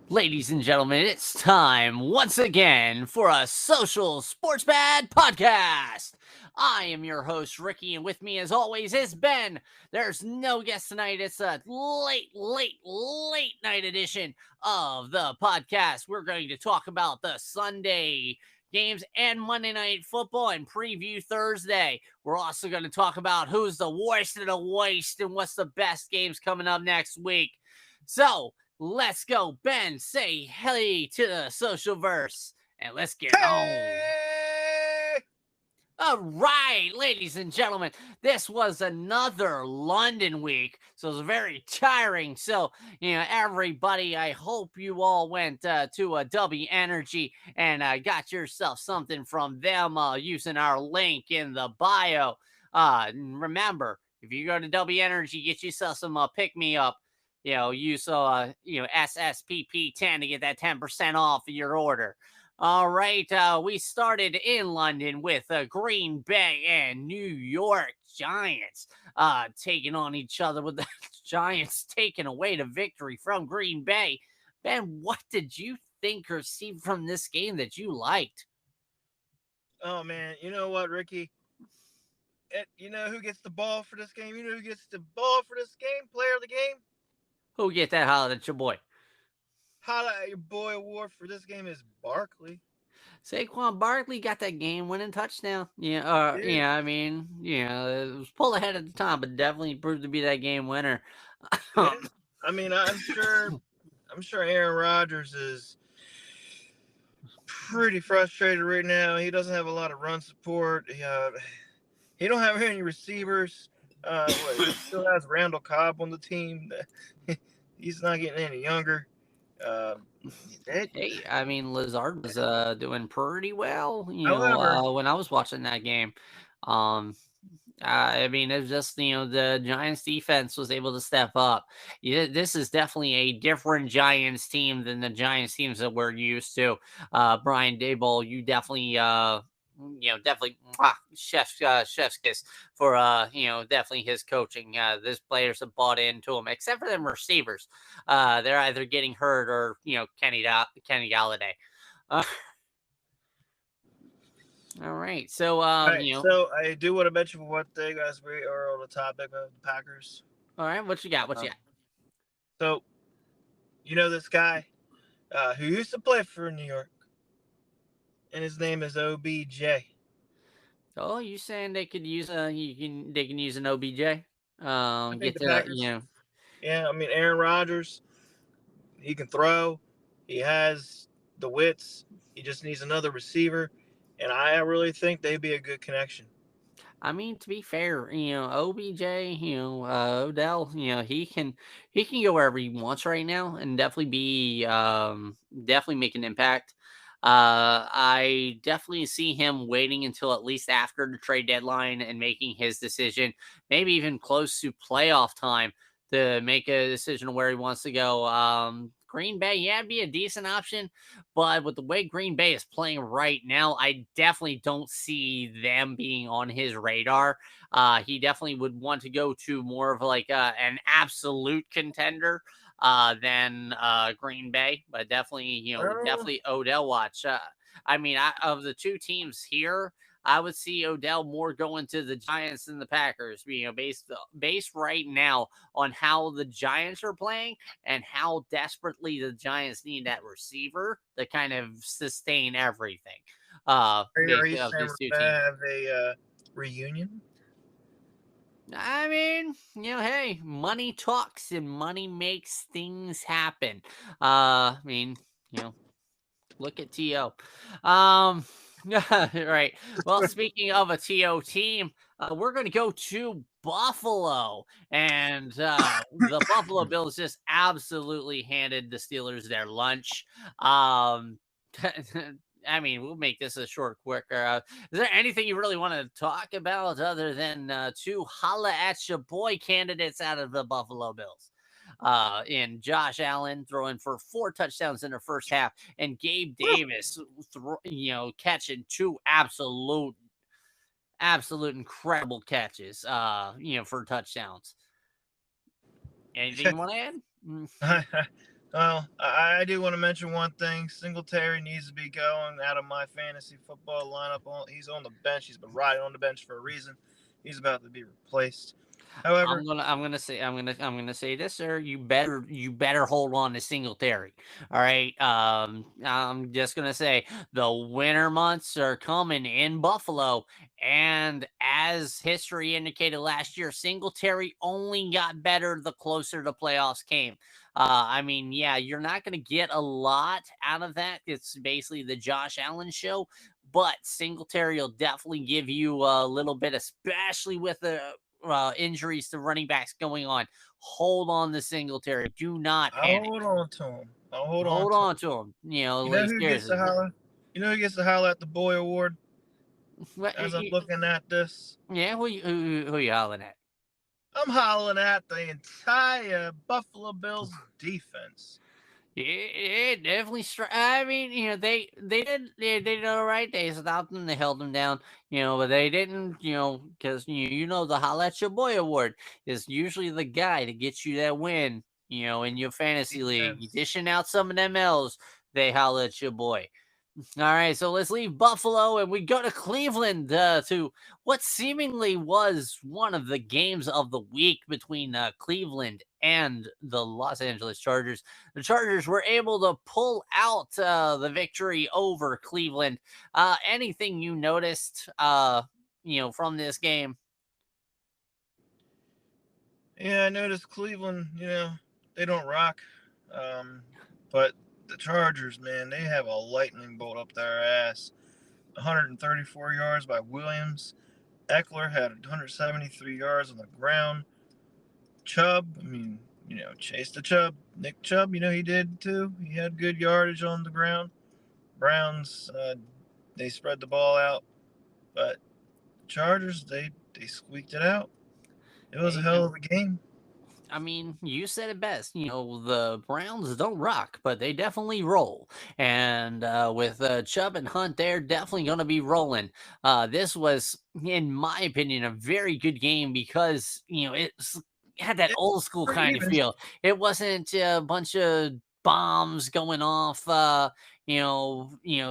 Ladies and gentlemen, it's time once again for a social sports bad podcast. I am your host, Ricky, and with me, as always, is Ben. There's no guest tonight. It's a late night edition of the podcast. We're going to talk about the Sunday games and Monday Night Football and preview Thursday. We're also going to talk about who's the worst of the worst and what's the best games coming up next week. So, let's go, Ben. Say hey to the social verse and let's get on. Hey! All right, ladies and gentlemen, this was another London week, so it was very tiring. So, everybody, I hope you all went to a W Energy and got yourself something from them using our link in the bio. Remember, if you go to W Energy, get yourself some pick me up. Use SSPP10 to get that 10% off of your order. All right, we started in London with Green Bay and New York Giants taking on each other, with the Giants taking away the victory from Green Bay. Ben, what did you think or see from this game that you liked? Oh man, you know what, Ricky? You know who gets the ball for this game? You know who gets the ball for this game? Player of the game? Who get that holler at your boy? Holla at your boy award for this game is Barkley. Saquon Barkley got that game-winning touchdown. Dude, It was pulled ahead at the time, but definitely proved to be that game winner. yeah. I mean, I'm sure Aaron Rodgers is pretty frustrated right now. He doesn't have a lot of run support. He don't have any receivers. He still has Randall Cobb on the team. He's not getting any younger. Uh, it, Hey, I mean, Lazard was doing pretty well, however, when I was watching that game. Um, I mean, it's just, the Giants defense was able to step up. Yeah, this is definitely a different Giants team than the Giants teams that we're used to. Brian Daboll, you definitely, definitely chef's kiss for, definitely his coaching. This players have bought into him, except for them receivers. They're either getting hurt or, Kenny Galladay. Uh, all right. So, all right. So I do want to mention for one thing as we are on the topic of the Packers. all right. What you got? What you Um, got? so you know this guy who used to play for New York, and his name is OBJ. Oh, you saying they could use they can use an OBJ? I think Get the to Packers. Yeah, I mean Aaron Rodgers. He can throw. He has the wits. He just needs another receiver, and I really think they'd be a good connection. I mean, to be fair, OBJ, Odell, he can go wherever he wants right now and definitely definitely make an impact. I definitely see him waiting until at least after the trade deadline and making his decision, maybe even close to playoff time to make a decision of where he wants to go. Green Bay, yeah, it'd be a decent option, but with the way Green Bay is playing right now, I definitely don't see them being on his radar. He definitely would want to go to more of like an absolute contender than Green Bay, but definitely, Uh, definitely Odell watch. I mean, of the two teams here, I would see Odell more going to the Giants than the Packers. Based right now on how the Giants are playing and how desperately the Giants need that receiver to kind of sustain everything. are Based you of saying these two we're gonna teams. have a reunion? I mean, hey, money talks and money makes things happen. I mean, you know, look at TO. Um, right. Well, speaking of a TO team, we're going to go to Buffalo, and the Buffalo Bills just absolutely handed the Steelers their lunch. Um, I mean, we'll make this a short, quicker. Is there anything you really want to talk about other than two holla at your boy candidates out of the Buffalo Bills? In Josh Allen throwing for 4 touchdowns in the first half, and Gabe Woo! Davis, catching two absolute incredible catches, for touchdowns. Anything you want to add? Mm. Well, I do want to mention one thing. Singletary needs to be going out of my fantasy football lineup. He's on the bench. He's been riding on the bench for a reason. He's about to be replaced. However, I'm gonna say this, sir. You better hold on to Singletary. All right. I'm just gonna say the winter months are coming in Buffalo, and as history indicated last year, Singletary only got better the closer the playoffs came. I mean, yeah, you're not gonna get a lot out of that. It's basically the Josh Allen show, but Singletary will definitely give you a little bit, especially with the injuries to running backs going on. Hold on to Singletary. Do not I'll panic. hold on to him. I'll hold on Hold to him. on to him. You know Like who gets to seriously. holler? You know who gets to holler at the Boy Award as I'm looking at this? Yeah, who you hollering at? I'm hollering at the entire Buffalo Bills defense. It definitely. I mean, they did all right. They stopped them. They held them down. But they didn't. Because the Holla at Your Boy Award is usually the guy to get you that win. In your fantasy league, Defense. dishing out some of them L's. They holla at your boy. All right, so let's leave Buffalo and we go to Cleveland to what seemingly was one of the games of the week between Cleveland and the Los Angeles Chargers. The Chargers were able to pull out the victory over Cleveland. Anything you noticed, from this game? Yeah, I noticed Cleveland, they don't rock. Um, but the Chargers, man, they have a lightning bolt up their ass. 134 yards by Williams. Eckler had 173 yards on the ground. Chubb, I mean, Chase the Chubb. Nick Chubb, he did too. He had good yardage on the ground. Browns, they spread the ball out. But Chargers, they squeaked it out. It was a Hey, hell of a game. I mean, you said it best. The Browns don't rock, but they definitely roll. And with Chubb and Hunt, they're definitely going to be rolling. This was, in my opinion, a very good game because, it had that It's old school pretty kind of even. feel. It wasn't a bunch of bombs going off,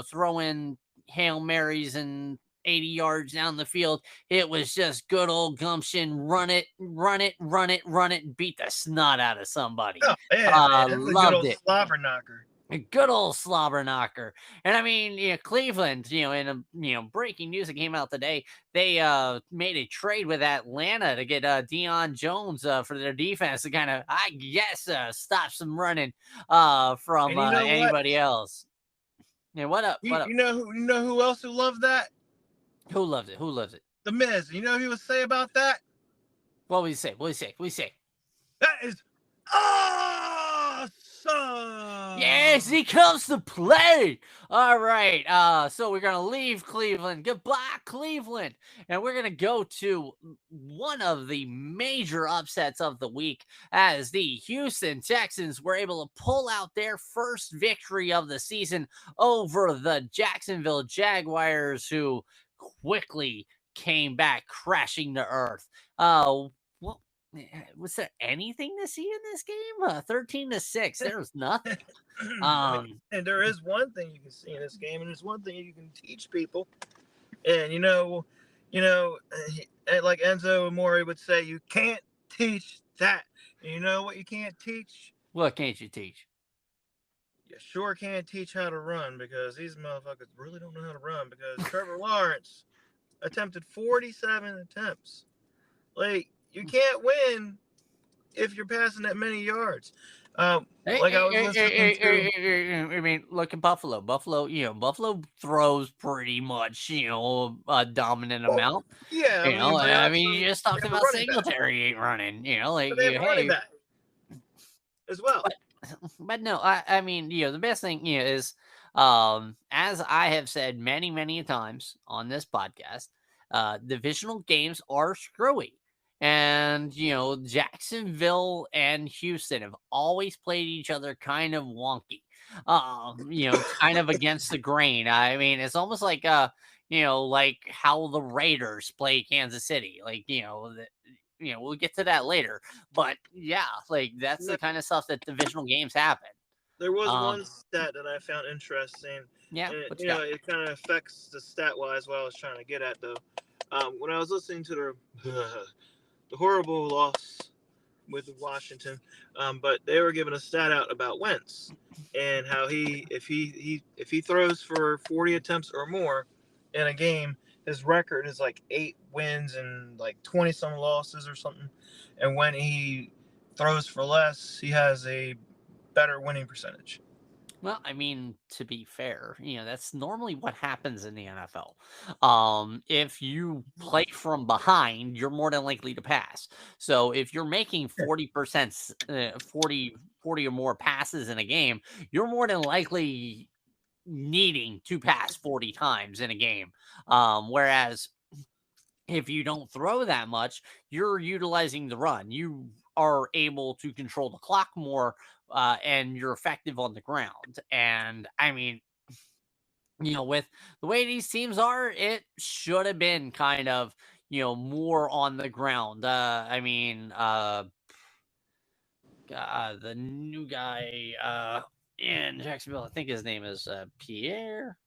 throwing Hail Marys and 80 yards down the field. It was just good old gumption. Run it, run it, run it, run it, and beat the snot out of somebody. Oh yeah, man, that's a good Loved old it. slobber knocker. A good old slobber knocker. And I mean, Cleveland, in a breaking news that came out today, they made a trade with Atlanta to get Deion Jones for their defense to kind of, I guess, stop some running from And you know what? anybody else. Yeah, what up? You, What up? you know who else who loved that? Who loves it? Who loves it? The Miz. You know what he would say about that? What would you say? What would you say? What would you say? That is Yes, awesome. he comes to play. All right. So we're gonna leave Cleveland. Goodbye, Cleveland. And we're gonna go to one of the major upsets of the week as the Houston Texans were able to pull out their first victory of the season over the Jacksonville Jaguars, who quickly came back crashing to earth. What was there anything to see in this game? 13-6. There was nothing. I mean, Um, and there is one thing you can see in this game, and it's one thing you can teach people. And like Enzo Amore would say, you can't teach that. And you know what you can't teach? what can't you teach? You sure can't teach how to run because these motherfuckers really don't know how to run because Trevor Lawrence attempted 47 attempts. Like, you can't win if you're passing that many yards. Like I was listening to. I mean, look at Buffalo. Buffalo throws pretty much, a dominant Well, amount. yeah, I mean, but I mean, also you just they talked have a about running back. Singletary ain't running. But they have a running Hey, back as well. but but no, I mean, the best thing, is, as I have said many, many times on this podcast, divisional games are screwy. And, Jacksonville and Houston have always played each other kind of wonky, kind of against the grain. I mean, it's almost like how the Raiders play Kansas City. We'll get to that later. But yeah, like that's No, the kind of stuff that divisional games happen. There was Um, one stat that I found interesting, yeah, and what you got? it kind of affects the stat wise what I was trying to get at though. When I was listening to the horrible loss with Washington, but they were giving a stat out about Wentz and how if he throws for 40 attempts or more in a game, his record is like 8 wins and like 20 some losses or something, and when he throws for less, he has a better winning percentage. Well, I mean, to be fair, that's normally what happens in the NFL. If you play from behind, you're more than likely to pass. So if you're making 40%, 40 or more passes in a game, you're more than likely needing to pass 40 times in a game. Whereas if you don't throw that much, you're utilizing the run. You are able to control the clock more, and you're effective on the ground. And I mean, with the way these teams are, it should have been kind of, more on the ground. The new guy in Jacksonville, I think his name is Pierre.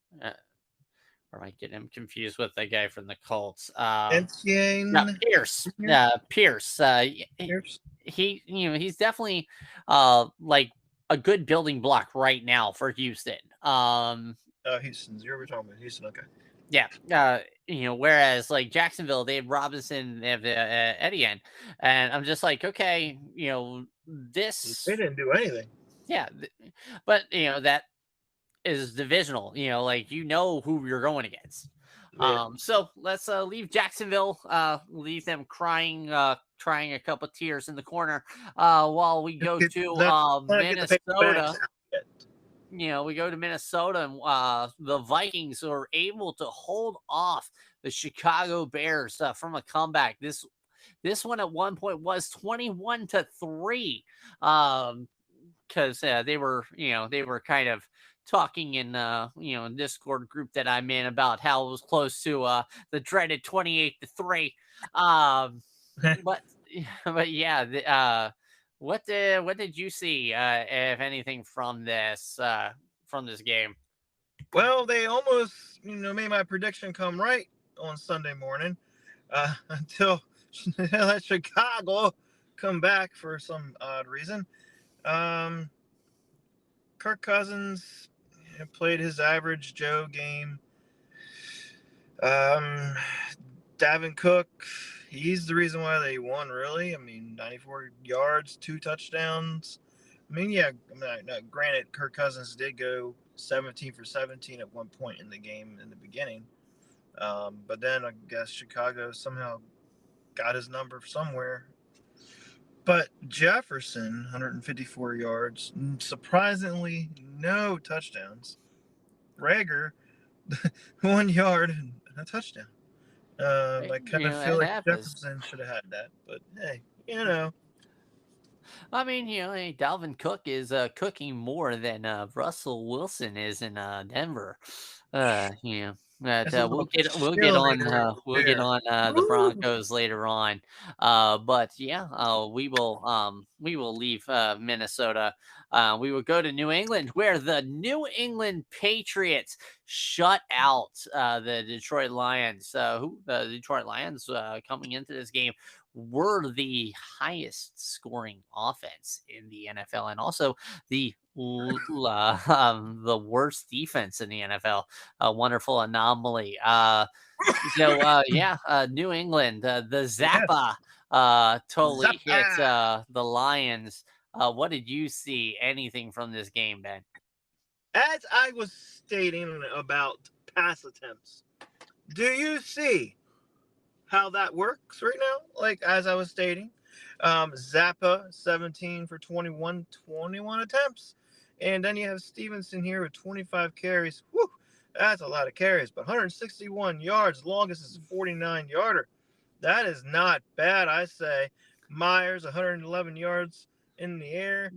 Or am I getting him confused with the guy from the Colts? No, Etienne Pierce. here? Pierce. Here's He's definitely like a good building block right now for Houston. Houston. You're talking about Houston. Okay. Yeah. Whereas like Jacksonville, they have Robinson, they have Etienne, and I'm just like, okay, They this, didn't do anything. yeah, but that is divisional. Like who you're going against. Yeah. So let's leave Jacksonville, leave them crying a couple tears in the corner, while we go to Let's get the paper bags Minnesota. out yet. We go to Minnesota, and the Vikings are able to hold off the Chicago Bears from a comeback. This one at one point was 21-3. Because they were kind of talking in Discord group that I'm in about how it was close to the dreaded 28-3. But but yeah, what did you see, if anything, from this game? Well, they almost made my prediction come right on Sunday morning, until they let Chicago come back for some odd reason. Um, Kirk Cousins played his average Joe game. Um, Davin Cook, he's the reason why they won, really. I mean, 94 yards, 2 touchdowns. I mean, yeah, granted, Kirk Cousins did go 17 for 17 at one point in the game in the beginning. But then I guess Chicago somehow got his number somewhere. But Jefferson, 154 yards, surprisingly, no touchdowns. Rager, 1 yard and a touchdown. Hey, I kind of feel it like happens. Jefferson should have had that, but hey. I mean, hey, Dalvin Cook is cooking more than Russell Wilson is in Denver. But That's a we'll little get on cheerleader there. the Woo! Broncos later on. But yeah, we will leave Minnesota. We will go to New England, where the New England Patriots shut out the Detroit Lions. Who the Detroit Lions, coming into this game, were the highest scoring offense in the NFL, and also the worst defense in the NFL. A wonderful anomaly. New England, the Zappa, Yes. totally hit Zappa! the Lions. What did you see? Anything from this game, Ben? As I was stating about pass attempts, do you see how that works right now? Like, as I was stating, Zappa, 17 for 21 attempts. And then you have Stevenson here with 25 carries. Whew, that's a lot of carries, but 161 yards. Longest is a 49-yarder. That is not bad, I say. Myers, 111 yards in the air.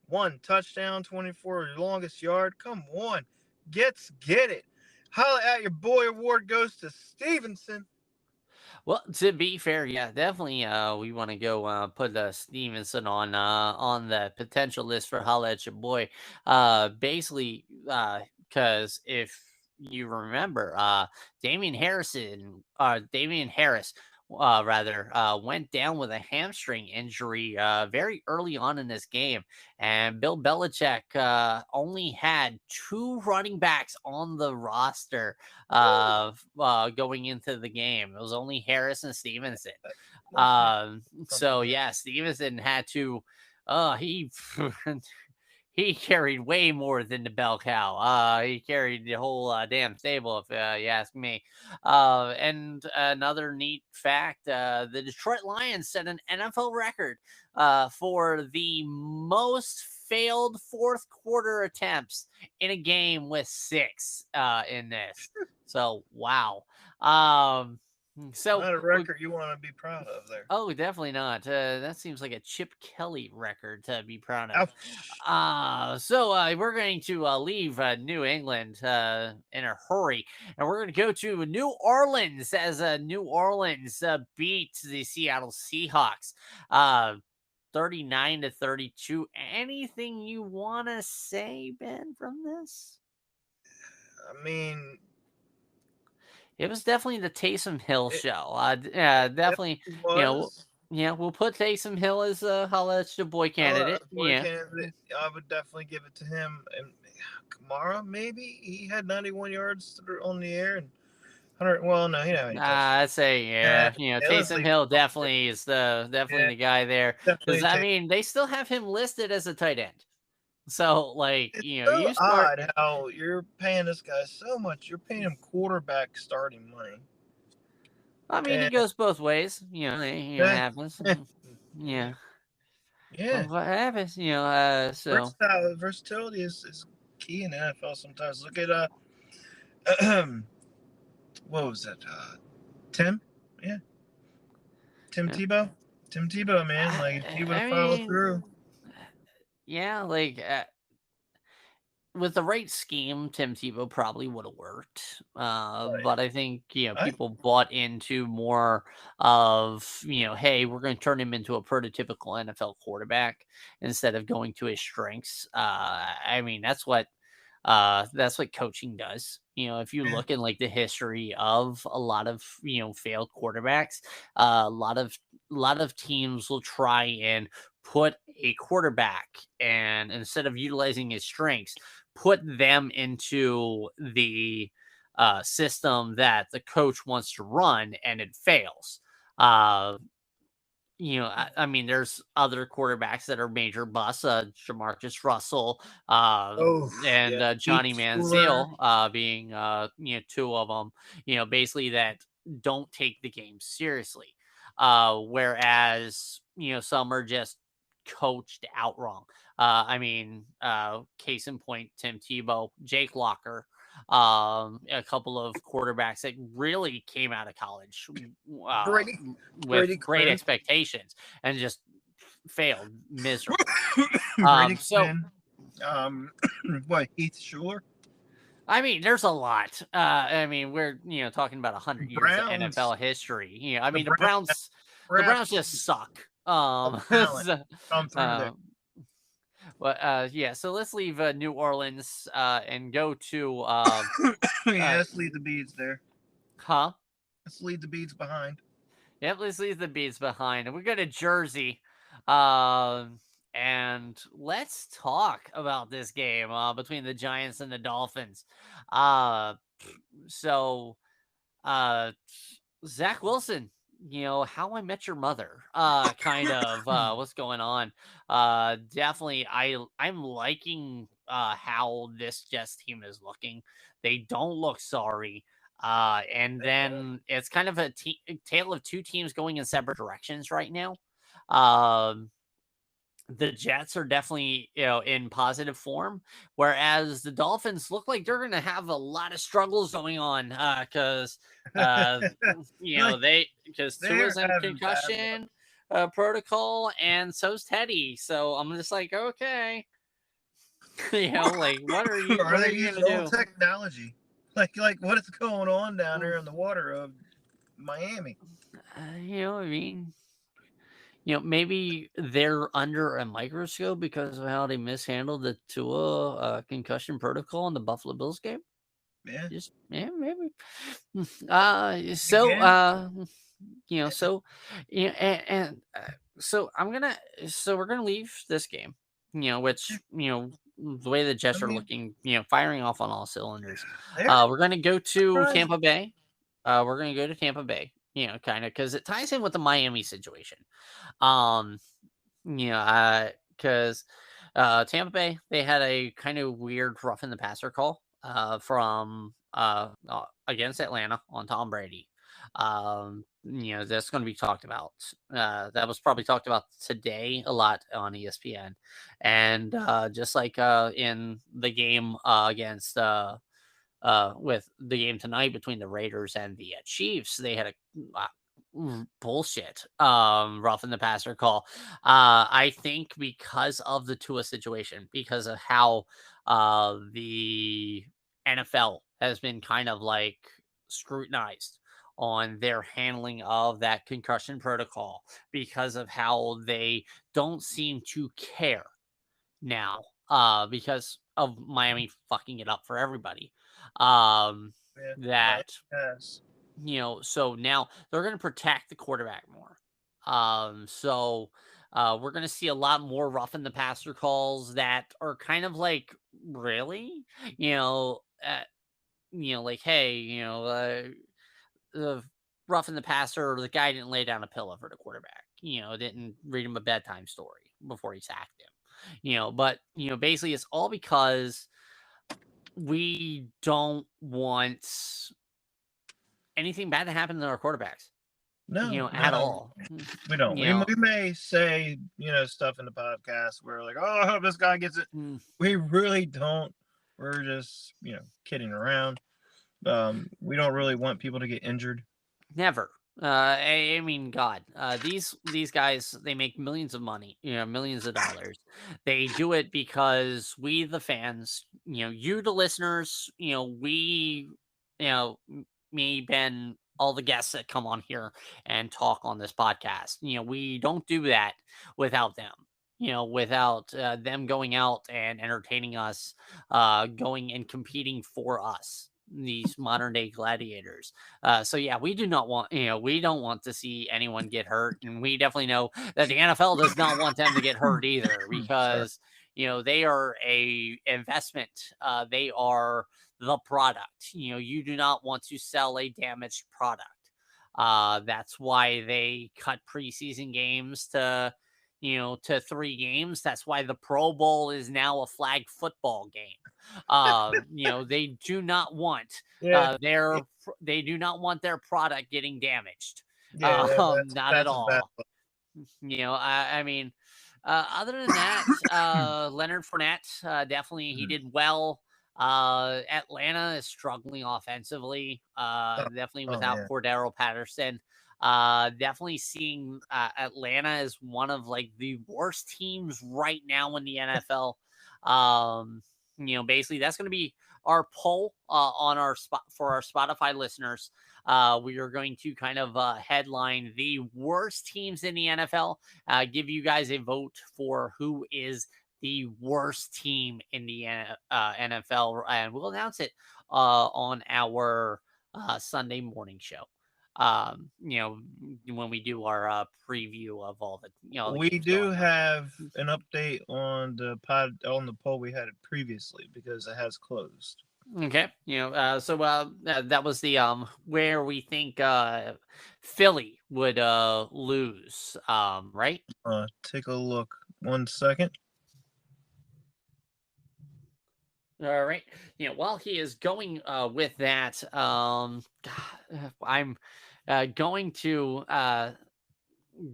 1 touchdown, 24 longest yard. Come on. Get it. Holla at your boy. Award goes to Stevenson. Well, to be fair, yeah, definitely. We want to go put Stevenson on the potential list for holla at your boy. Basically, because if you remember, Damian Harris, rather, went down with a hamstring injury very early on in this game, and Bill Belichick only had two running backs on the roster going into the game. It was only Harris and Stevenson. That's not So something. yeah, Stevenson had to. He he carried way more than the bell cow. He carried the whole damn stable, if you ask me. And another neat fact: the Detroit Lions set an NFL record for the most failed fourth quarter attempts in a game with six in this. So wow. Um, so Not a we record you want to be proud of there. Oh, definitely not. That seems like a Chip Kelly record to be proud of. Ouch. We're going to leave New England in a hurry, and we're going to go to New Orleans as New Orleans beats the Seattle Seahawks, uh, 39-32. Anything you want to say, Ben, from this? I mean, It was definitely the Taysom Hill it, show. it Definitely, definitely you know, was. yeah, we'll put Taysom Hill as a holla at your boy candidate. Boy Yeah. candidate, I would definitely give it to him. And Kamara, maybe he had 91 yards on the air and 100. Well, no, he didn't have any touchdowns. I'd say, Yeah, yeah, let's Taysom leave it Hill alone. definitely is definitely Yeah, the guy there. Because definitely I take. mean, they still have him listed as a tight end. So, like, It's you so start. odd how you're paying this guy so much. You're paying him quarterback starting money, I mean, it and goes both ways. It yeah, happens. Yeah, yeah. well, what happens? So Versatility is key in the NFL. Sometimes look at what was it? Tim, yeah, Tim yeah. Tebow. Tim Tebow, man, like if he would have I followed mean, through. yeah, like with the right scheme, Tim Tebow probably would have worked. Oh But I think yeah, people bought into more of hey, we're going to turn him into a prototypical NFL quarterback instead of going to his strengths. I mean, that's what coaching does. If you yeah. look in like the history of a lot of failed quarterbacks, a lot of teams will try and put a quarterback and instead of utilizing his strengths, put them into the system that the coach wants to run, and it fails. Uh, I mean, there's other quarterbacks that are major busts, Jamarcus Russell, Oh and yeah, Heath Johnny Schuler. Manziel, being, two of them, basically that don't take the game seriously. Whereas, some are just coached out wrong. I mean, case in point, Tim Tebow, Jake Locker, a couple of quarterbacks that really came out of college Brady, with Brady great Quinn, expectations and just failed miserably. Brady So Quinn. Um, what Heath Schuler? I mean, there's a lot. I mean, we're talking about 100 years of Browns. NFL history. I The mean, Browns The Browns perhaps just suck. of talent So, come through there. uh, but yeah. So let's leave New Orleans and go to Yeah, uh, let's leave the beads there. huh? Let's leave the beads behind. Yep, let's leave the beats behind. And we go to Jersey. Um, and let's talk about this game between the Giants and the Dolphins. Uh, so, uh, Zach Wilson, How I Met Your Mother, kind of what's going on. Definitely, I'm liking how this Jets team is looking. They don't look sorry. And They don't. then it's kind of a tale of two teams going in separate directions right now. Um, the Jets are definitely, in positive form, whereas the Dolphins look like they're going to have a lot of struggles going on because, uh, Like because they're Tua's in having bad luck. concussion protocol, and so's Teddy. So I'm just like, okay, like Are what are they you using gonna old do? technology? Like what is going on down there in the water of Miami? I mean, maybe they're under a microscope because of how they mishandled the Tua concussion protocol in the Buffalo Bills game. Yeah. Just yeah, maybe. So Again. so so we're gonna leave this game, which the way the I Jets are mean, looking, firing off on all cylinders. they're We're gonna go to surprising. Tampa Bay. We're gonna go to Tampa Bay. Kind of because it ties in with the Miami situation. Um, because Tampa Bay, they had a kind of weird rough in the passer call from against Atlanta on Tom Brady. That's going to be talked about. That was probably talked about today a lot on ESPN, and just like in the game against with the game tonight between the Raiders and the Chiefs, they had a bullshit rough in the passer call. I think because of the Tua situation, because of how the NFL has been kind of like scrutinized on their handling of that concussion protocol, because of how they don't seem to care now, because of Miami fucking it up for everybody. Um, Yeah, my that ass. so now they're going to protect the quarterback more. So we're going to see a lot more rough in the passer calls that are kind of like, really, you know, uh, like, hey, the rough in the passer, or the guy didn't lay down a pillow for the quarterback. Didn't read him a bedtime story before he sacked him. But basically, it's all because we don't want anything bad to happen to our quarterbacks. No, At no, all. we don't. You We know, may say, stuff in the podcast where like, oh, I hope this guy gets it. mm, We really don't. We're just, kidding around. We don't really want people to get injured. never. I mean, God, these guys, they make millions of money, millions of dollars. They do it because we, the fans, you, the listeners, we, me, Ben, all the guests that come on here and talk on this podcast, we don't do that without them. Without them going out and entertaining us, going and competing for us, these modern day gladiators. So yeah, we don't want to see anyone get hurt, and we definitely know that the NFL does not want them to get hurt either, Sorry. because they are a investment. They are the product. You do not want to sell a damaged product. That's why they cut preseason games to 3 games. That's why the Pro Bowl is now a flag football game. They do not want Yeah, they do not want their product getting damaged. yeah, that's Not at that's a bad all. I mean, other than that, look. Leonard Fournette, definitely he Mhm. did well. Atlanta is struggling offensively, Oh, definitely oh without yeah. Cordero Patterson. Definitely seeing Atlanta as one of like the worst teams right now in the NFL. Um, basically that's going to be our poll on our spot for our Spotify listeners. We are going to kind of headline the worst teams in the NFL, give you guys a vote for who is the worst team in the NFL, and we'll announce it on our Sunday morning show. When we do our preview of all the We games do going on. have an update on the poll we had it previously because it has closed. Okay, that was the where we think Philly would lose, right? Take a look. 1 second. All right. While he is going with that, I'm going to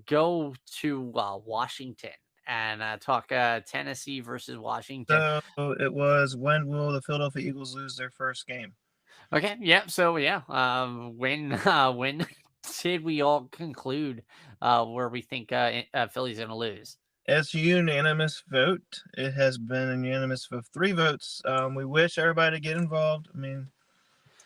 go to Washington and talk Tennessee versus Washington. So it was, when will the Philadelphia Eagles lose their first game? Okay. Yeah. So yeah. When did we all conclude where we think Philly's going to lose? It's a unanimous vote. It has been a unanimous of 3 votes. We wish everybody to get involved. I mean,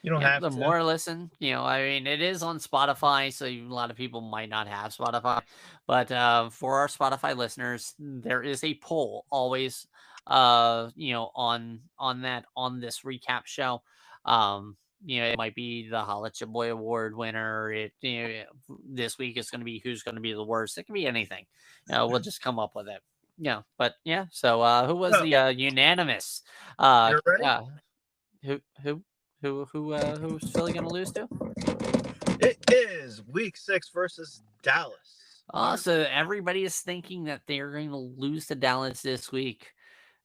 You don't Yeah, have the to. more I listen, I mean, it is on Spotify, so a lot of people might not have Spotify. But for our Spotify listeners, there is a poll always, on this recap show. It might be the Holla Boy Award winner. This week it's going to be who's going to be the worst. It can be anything. We'll just come up with it. Yeah, but yeah. So who was So the unanimous? Uh, you're ready. uh, who who who's Philly gonna lose to? It is Week 6 versus Dallas. Oh, so everybody is thinking that they're going to lose to Dallas this week.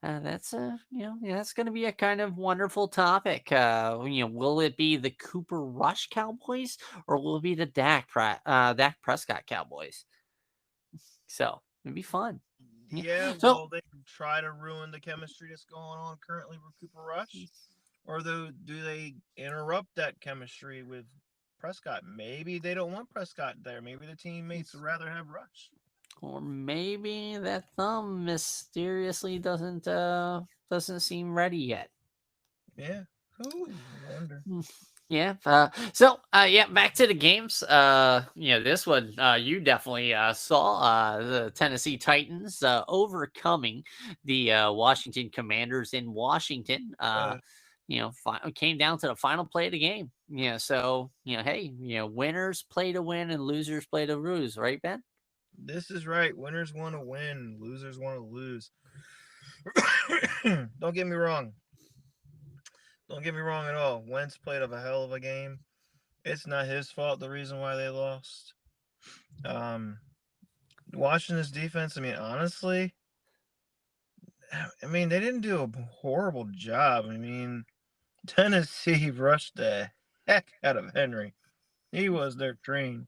That's going to be a kind of wonderful topic. Will it be the Cooper Rush Cowboys or will it be the Dak Prescott Cowboys? So it'd be fun. Yeah. Yeah, So will they try to ruin the chemistry that's going on currently with Cooper Rush? Or do they interrupt that chemistry with Prescott? Maybe they don't want Prescott there. Maybe the teammates would rather have Rush. or maybe that thumb mysteriously doesn't seem ready yet. Yeah. Who? I wonder. Yeah. Yeah, back to the games. This one you definitely saw the Tennessee Titans overcoming the Washington Commanders in Washington. Uh, Came down to the final play of the game. So hey, winners play to win and losers play to lose, right, Ben? this is right. Winners want to win, losers want to lose. Don't get me wrong. Don't get me wrong at all. Wentz played a hell of a game. It's not his fault. The reason why they lost. Um, Washington's defense. I mean, honestly, they didn't do a horrible job. I mean, Tennessee rushed the heck out of Henry. He was their train.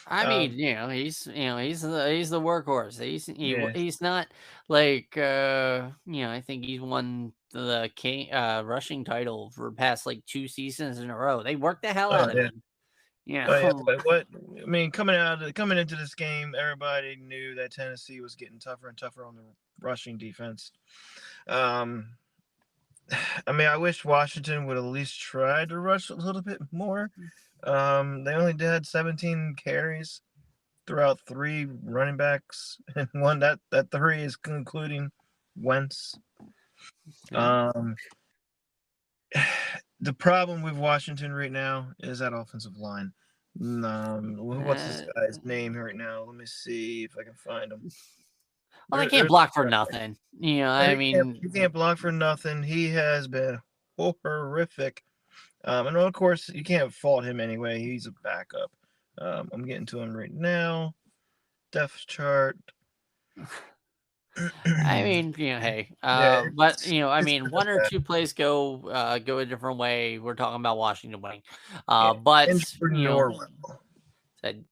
I mean, Um, he's the workhorse. yeah. He's not like I think he's won the rushing title for past like 2 seasons in a row. They worked the hell Oh out of yeah. him. Yeah. Oh yeah. But what I mean, coming into this game, everybody knew that Tennessee was getting tougher and tougher on the rushing defense. Um, I wish Washington would at least try to rush a little bit more. They only did 17 carries throughout 3 running backs, and one that 3 is concluding Wentz. Yeah. Um, the problem with Washington right now is that offensive line. What's this Uh, guy's name right now? Let me see if I can find him. well, they can't There's block for nothing. I he mean, can't block for nothing. He has been horrific. And of course, you can't fault him anyway. He's a backup. I'm getting to him right now. Depth chart. hey, Yeah, but it's one or bad. two plays go a different way. We're talking about Washington winning. Yeah. But Andrew Norwell. said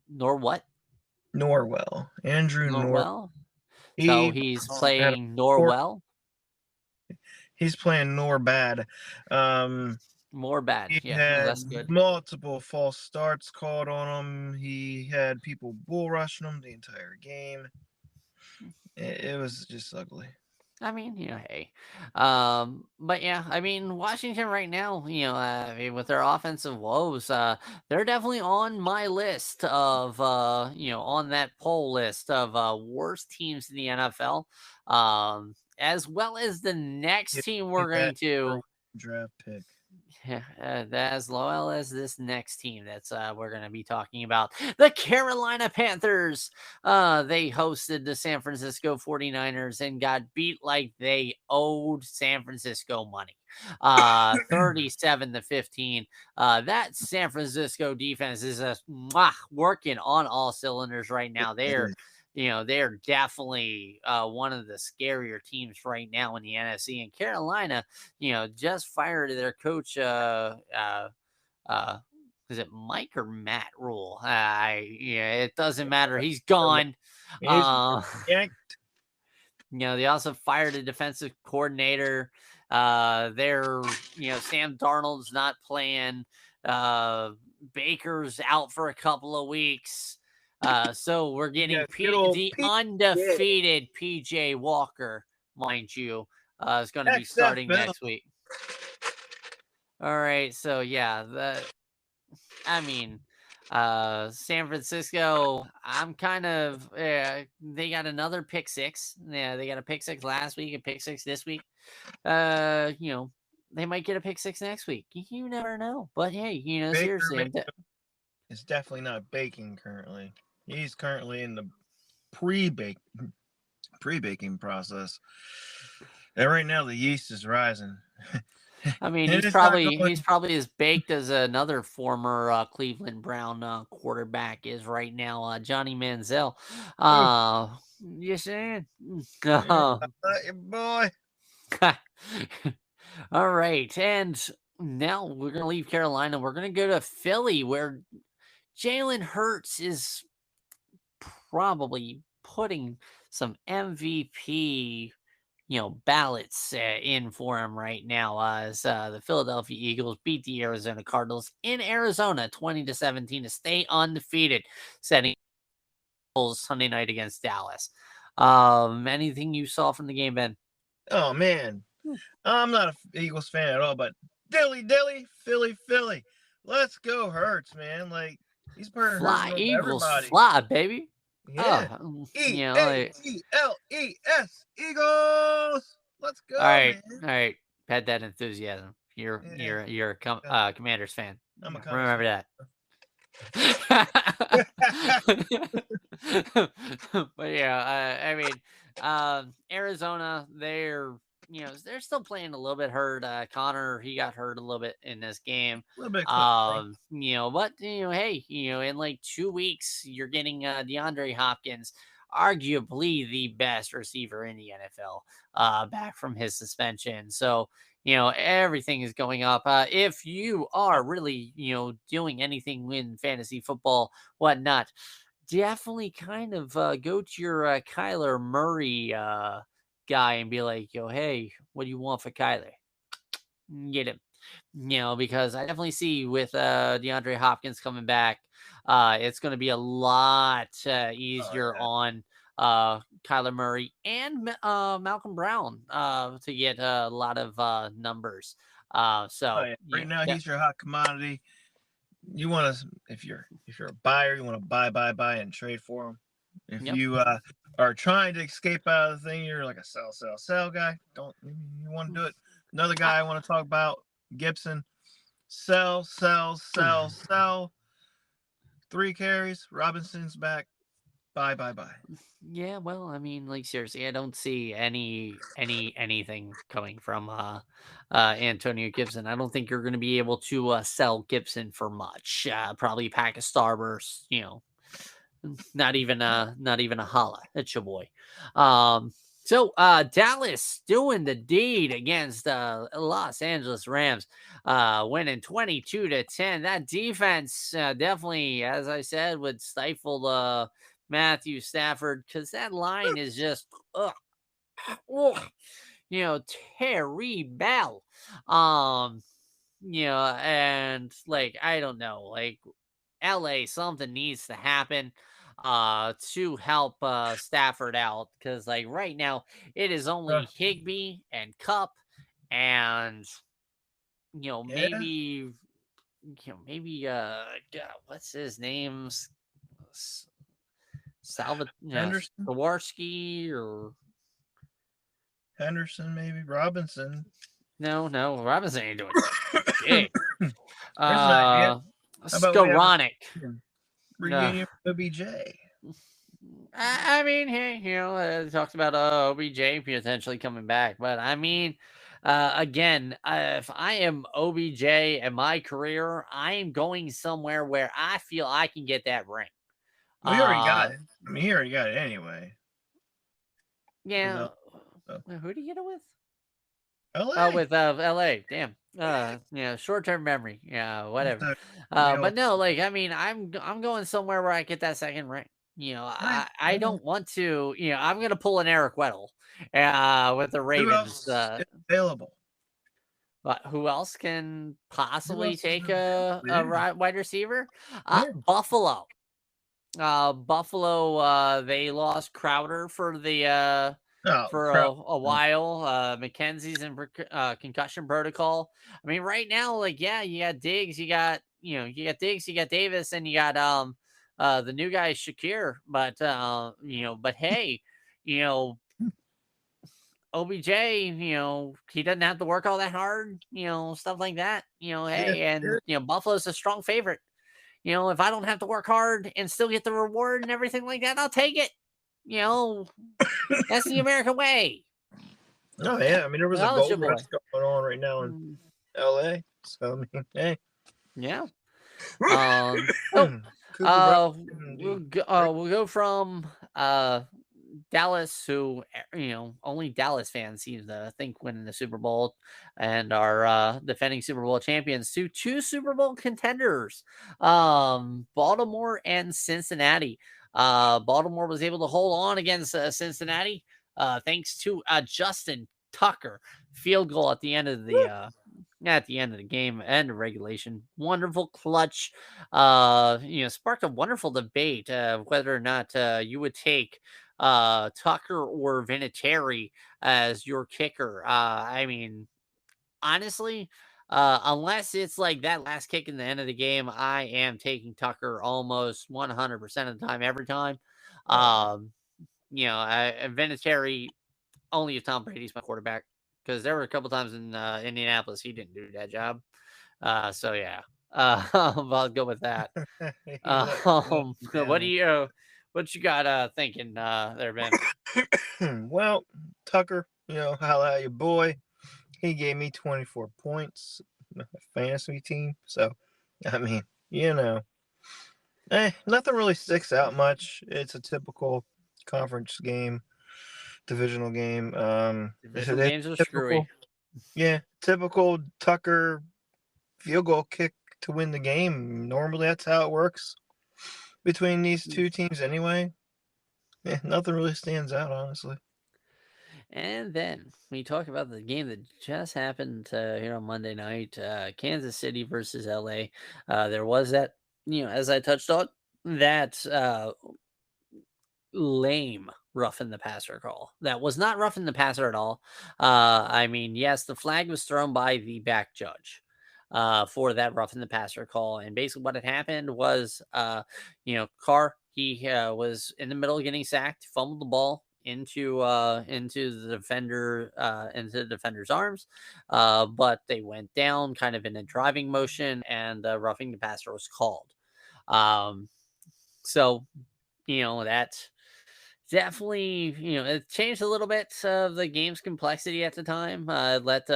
nor what? Norwell. Andrew Norwell. Norwell. So He he's had a playing poor, Norwell. he's playing Norbad. Um, More bad. he Yeah, had that's good. multiple false starts called on him. He had people bull rushing him the entire game. It was just ugly. Hey. But yeah, Washington right now, with their offensive woes, they're definitely on my list of, on that poll list of worst teams in the NFL. As well as the next Give team me we're that going to draft pick. yeah, as well as this next team that's we're going to be talking about, the Carolina Panthers. They hosted the San Francisco 49ers and got beat like they owed San Francisco money. 37-15. That San Francisco defense is working on all cylinders right now. They're definitely one of the scarier teams right now in the NFC. And Carolina, just fired their coach. Is it Mike or Matt Rule? It doesn't matter. He's gone. He's Uh, yanked. they also fired a defensive coordinator. Sam Darnold's not playing. Baker's out for a couple of weeks. So we're getting Good old the Pete. undefeated PJ Walker, mind you, is going to be starting XFL. next week. All right, so yeah, I mean, San Francisco, I'm kind of they got another pick six. Yeah, they got a pick six last week, a pick six this week. You know, they might get a pick six next week. You never know. But hey, Baker seriously, is definitely not baking currently. He's currently in the pre-bake pre-baking process. And right now the yeast is rising. I mean, And it's not he's going probably as baked as another former Cleveland Brown quarterback is right now, Johnny Manziel. ooh, You saying? yeah, boy. All right, and now we're gonna leave Carolina. We're gonna go to Philly, where Jalen Hurts is probably putting some MVP, ballots in for him right now. As the Philadelphia Eagles beat the Arizona Cardinals in Arizona 20-17 to stay undefeated, setting goals Sunday night against Dallas. Anything you saw from the game, Ben? Oh man. I'm not a Eagles fan at all, but Dilly, Philly, Philly. Let's go Hurts, man. Like he's putting Hurts Fly, above Eagles, everybody. fly, baby. Yeah. Oh, EAGLES Eagles. Let's all go, right, man. all right. Had that enthusiasm. You're Yeah. you're you're a uh, Commanders fan. I'm a Cubs Remember fan. that. But yeah, I mean, Arizona, they're still playing a little bit hurt. Connor, he got hurt a little bit in this game. A little bit clinical. But hey, in like 2 weeks, you're getting DeAndre Hopkins, arguably the best receiver in the NFL, back from his suspension. So everything is going up. If you are really, doing anything in fantasy football, whatnot, definitely kind of go to your Kyler Murray guy and be like, yo, hey, what do you want for Kyler? Get him. Because I definitely see with DeAndre Hopkins coming back, it's going to be a lot Oh easier yeah. on Kyler Murray and Malcolm Brown to get a lot of numbers. Oh So, yeah. Right now he's your hot commodity. You want to if you're a buyer, you want to buy and trade for him. If yep. you are trying to escape out of the thing, you're like a sell guy. Don't you want to do it? Another I, guy I want to talk about, Gibson. Sell. 3 carries. Robinson's back. Bye. Yeah, well, I mean, like seriously, I don't see anything coming from Antonio Gibson. I don't think you're going to be able to sell Gibson for much. Probably a pack of Starburst, not even a holla. It's your boy. Um Dallas doing the deed against Los Angeles Rams, winning 22-10. That defense definitely, as I said, would stifle Matthew Stafford, because that line is just ugh, ugh, Terry Bell. Um, and like I don't know, like LA, something needs to happen to help Stafford out, because like right now it is Uh, only Higby and Cup and yeah, maybe what's his name? Salvat Henderson, Sawarski, or Maybe Robinson. no, Robinson ain't doing shit. There's an idea. Uh How about we have a Skowronek. Uh, reunion with OBJ? I mean, hey, talks about OBJ potentially coming back, but I mean, again, if I am OBJ in my career, I am going somewhere where I feel I can get that ring. We already got Uh, it. I mean, he already got it anyway. With yeah. uh, Who did you get it with? Oh, LA. with LA. Damn. Short term memory. Yeah, whatever. So we all But no, like I mean, I'm going somewhere where I get that second ring. right. I don't want to. I'm gonna pull an Eric Weddle, with the Who Ravens. else is available? But who else can Who possibly else is take available? a Yeah. wide receiver? Yeah. Buffalo. Buffalo. They lost Crowder for the Oh, for crap. a while. McKenzie's in concussion protocol. I mean, right now, like, yeah, you got Diggs, you got Diggs, you got Davis, and you got the new guy Shakir. But but hey, you know, OBJ, he doesn't have to work all that hard, stuff like that. Yeah, Hey, yeah. and Buffalo's a strong favorite. If I don't have to work hard and still get the reward and everything like that, I'll take it. You know, that's the American way. Oh yeah, I mean there was a Well, it's your gold rush boy. going on right now in Mm, LA. So I mean, hey. yeah. So, Cooper Rush can we'll be great. we'll go from Dallas, who only Dallas fans seem to think winning the Super Bowl and are defending Super Bowl champions, to two Super Bowl contenders, Baltimore and Cincinnati. Baltimore was able to hold on against Cincinnati, thanks to Justin Tucker field goal at the end of the game and regulation. Wonderful clutch. Sparked a wonderful debate of whether or not you would take Tucker or Vinatieri as your kicker. I mean, honestly, unless it's like that last kick in the end of the game, I am taking Tucker almost 100% of the time, every time. Oh, Um, Vinatieri, only if Tom Brady's my quarterback, because there were a couple times in Indianapolis he didn't do that job. So yeah, I'll go with that. he let you What do down. you what you got thinking there, Ben? Well, Tucker, holla at your boy. He gave me 24 points, my fantasy team. So, I mean, you know, nothing really sticks out much. It's a typical conference game, divisional game. Divisional It's games are screwy. typical, yeah, typical Tucker field goal kick to win the game. Normally, that's how it works between these two teams, anyway. Yeah, nothing really stands out, honestly. And then we talk about the game that just happened here on Monday night, Kansas City versus LA. There was that, as I touched on, that lame roughing the passer call. That was not roughing the passer at all. I mean, yes, the flag was thrown by the back judge for that roughing the passer call. And basically, what had happened was, Carr, he was in the middle of getting sacked, fumbled the ball into the defender's arms, but they went down kind of in a driving motion, and roughing the passer was called. Um, so that definitely, it changed a little bit of the game's complexity at the time. It let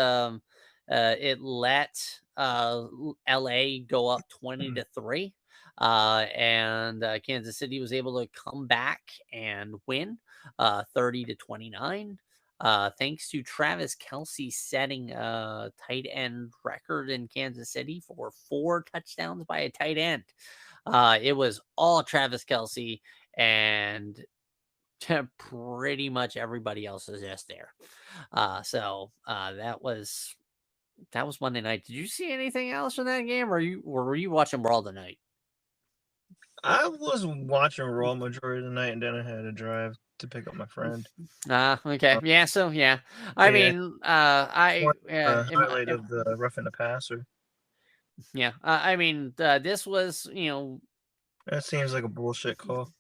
LA go up 20-3. And Kansas City was able to come back and win 30-29. Thanks to Travis Kelsey setting a tight end record in Kansas City for 4 touchdowns by a tight end. It was all Travis Kelsey, and pretty much everybody else is just there. That was Monday night. Did you see anything else from that game, or were you watching Brawl tonight? I was watching Raw majority of the night, and then I had to drive to pick up my friend. Okay, Uh, yeah. So yeah, I yeah, mean, one in my, highlight of the roughing the passer. yeah, I mean, this was, That seems like a bullshit call.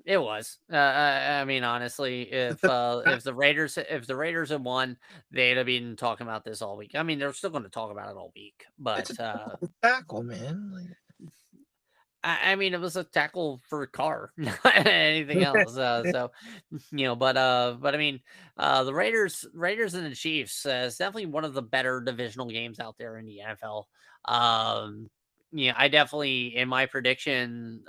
it was. I mean, honestly, It's a if the Raiders had won, they'd have been talking about this all week. I mean, they're still going to talk about it all week, it's but a typical tackle, man. I mean, it was a tackle for a car, not anything else. But I mean, the Raiders and the Chiefs is definitely one of the better divisional games out there in the NFL. I definitely, in my prediction,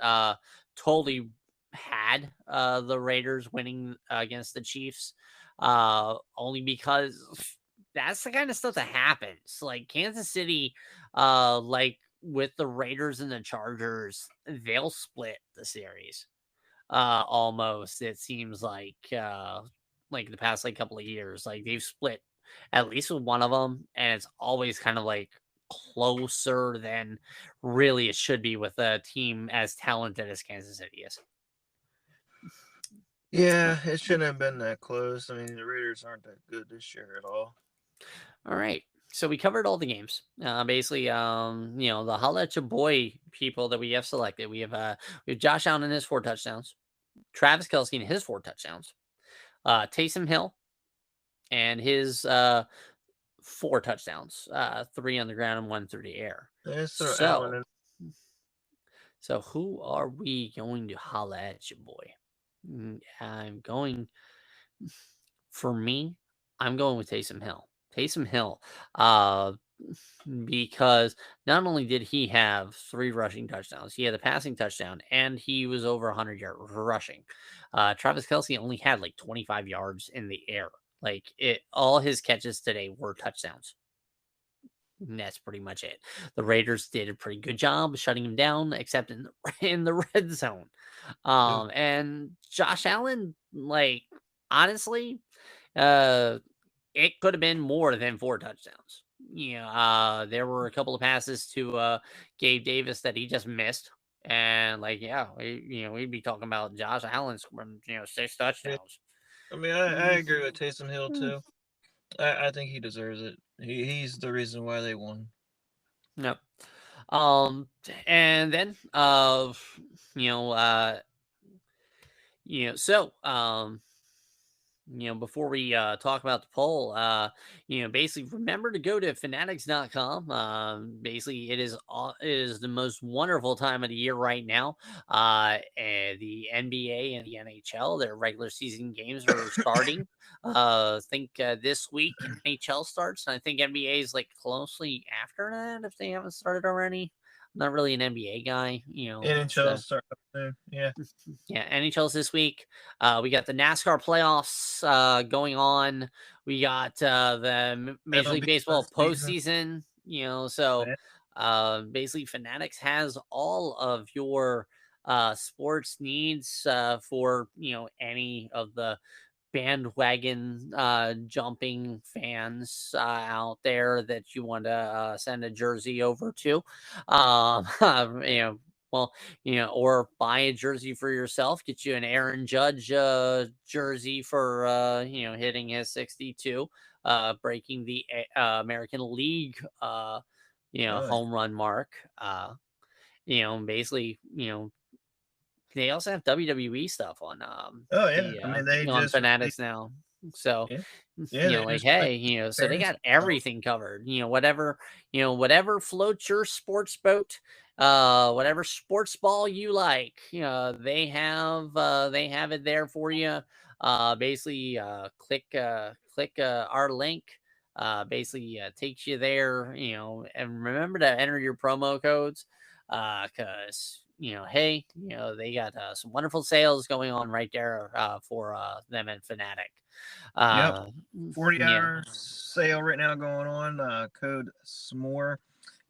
totally had the Raiders winning against the Chiefs, only because that's the kind of stuff that happens. Like Kansas City, like with the Raiders and the Chargers, they'll split the series. Almost, it seems like the past like couple of years, like they've split at least with one of them, and it's always kind of like closer than really it should be with a team as talented as Kansas City is. Yeah, it shouldn't have been that close. I mean, the Raiders aren't that good this year at all. All right. So we covered all the games. Basically, the holla at your boy people that we have selected. We have Josh Allen and his 4 touchdowns, Travis Kelsey and his 4 touchdowns, Taysom Hill and his 4 touchdowns, 3 on the ground and 1 through the air. Let's throw Allen So, in. who are we going to holla at your boy? I'm going for me. I'm going with Taysom Hill. Taysom Hill, uh, because not only did he have 3 rushing touchdowns, he had a passing touchdown, and he was over 100 yards rushing. Travis Kelsey only had like 25 yards in the air. Like all his catches today were touchdowns. And that's pretty much it. The Raiders did a pretty good job shutting him down, except in in the red zone. Ooh, And Josh Allen, like honestly, uh, it could have been more than 4 touchdowns. There were a couple of passes to Gabe Davis that he just missed. And we'd be talking about Josh Allen scoring, 6 touchdowns. yeah. I mean, I Mhm. agree with Taysom Hill Mm. too. I think he deserves it. He's the reason why they won. Yep. Um, and then you know, uh, so before we talk about the poll, basically remember to go to fanatics.com. Basically, it is the most wonderful time of the year right now. And the NBA and the NHL, their regular season games are starting. I think this week NHL starts, and I think NBA is like closely after that if they haven't started already. I'm not really an NBA guy, NHL so start up soon. Yeah, yeah, NHL's this week. We got the NASCAR playoffs going on. We got the Major League MLB Baseball season. postseason. So Yeah. basically, Fanatics has all of your sports needs for any of the bandwagon jumping fans out there that you want to send a jersey over to. You know, well, or buy a jersey for yourself. Get you an Aaron Judge jersey for hitting his 62, breaking the American League Oh yeah. home run mark. Basically, they also have WWE stuff on Oh yeah. I mean, they on just Fanatics now. So, yeah, yeah, they like just hey, so they fantasy got stuff. everything covered. Whatever floats your sports boat, whatever sports ball you like, they have it there for you. Basically click our link. Basically takes you there, and remember to enter your promo codes because hey, they got some wonderful sales going on right there for them and Fanatic. Yep. Uh, 40 yeah, hour sale right now going on. Code SMORE.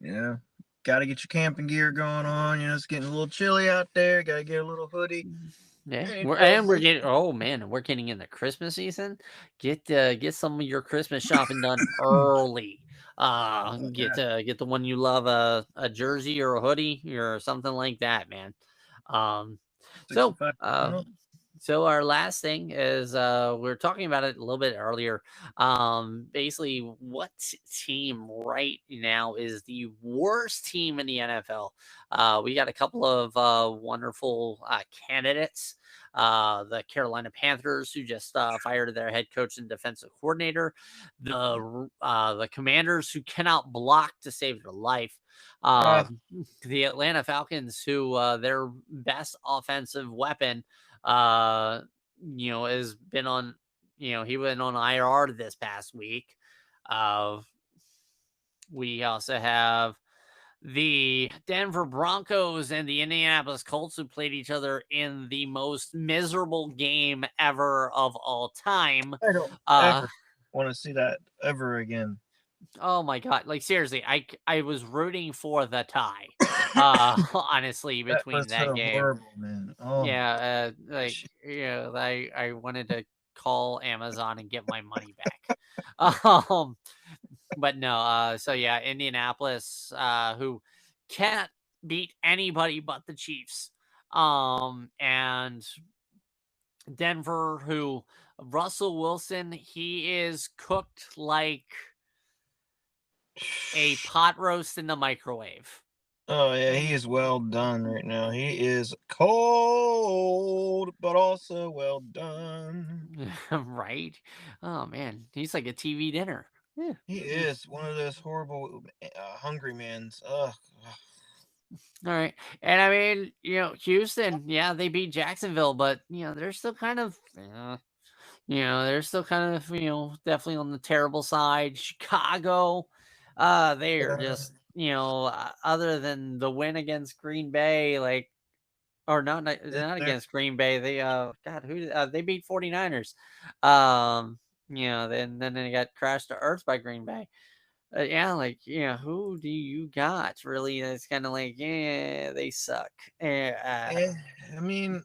You know, got to get your camping gear going on. You know, it's getting a little chilly out there. Got to get a little hoodie. yeah, NHL's we're this getting oh man, we're getting into Christmas season. Get some of your Christmas shopping done early. yeah, Get the one you love a jersey or a hoodie or something like that, man. Um, so 65 uh, coming up. So our last thing is we are talking about it a little bit earlier. Basically, what team right now is the worst team in the NFL? We got a couple of wonderful candidates. The Carolina Panthers, who just fired their head coach and defensive coordinator. The Commanders, who cannot block to save their life. Uh, Um, the Atlanta Falcons, who their best offensive weapon uh has been on he went on IR this past week. We also have the Denver Broncos and the Indianapolis Colts, who played each other in the most miserable game ever of all time. I don't uh ever want to see that ever again. oh my god, like seriously, I was rooting for the tie honestly That between was that so game. horrible, man. Oh my Yeah, gosh. I wanted to call Amazon and get my money back. Um, but no, so yeah, Indianapolis, who can't beat anybody but the Chiefs. And Denver, who Russell Wilson, he is cooked like a pot roast in the microwave. Oh yeah, he is well done right now. He is cold, but also well done. Right? Oh man, he's like a TV dinner. Yeah. He is one of those horrible, hungry mans. Ugh. All right. And I mean, Houston, yeah, they beat Jacksonville, but they're still kind of they're still kind of, definitely on the terrible side. Chicago, they are Uh, just, other than the win against Green Bay, like, or not they're against Green Bay. They God, they beat 49ers. Then they got crashed to earth by Green Bay. Yeah, like, who do you got really that's kind of like, yeah, they suck. eh, I mean,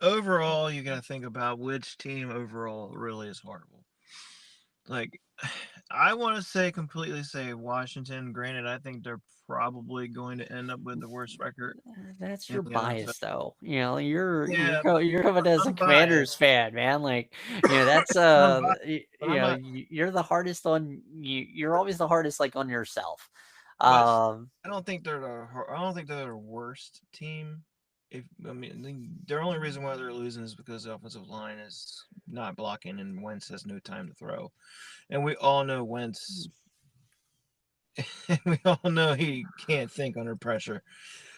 overall, you got to think about which team overall really is horrible. Like, I want to completely say Washington. Granted, I think they're probably going to end up with the worst record That's in your the NFL. bias, though. Yeah, You're coming as a I'm biased. Commanders fan, man. Like, that's I'm biased, but I'm not. you're the hardest on you. You're always the hardest, like, on yourself. But Um, I don't think I don't think they're the worst team. If I mean, their only reason why they're losing is because the offensive line is not blocking and Wentz has no time to throw. And we all know Wentz. We all know he can't think under pressure.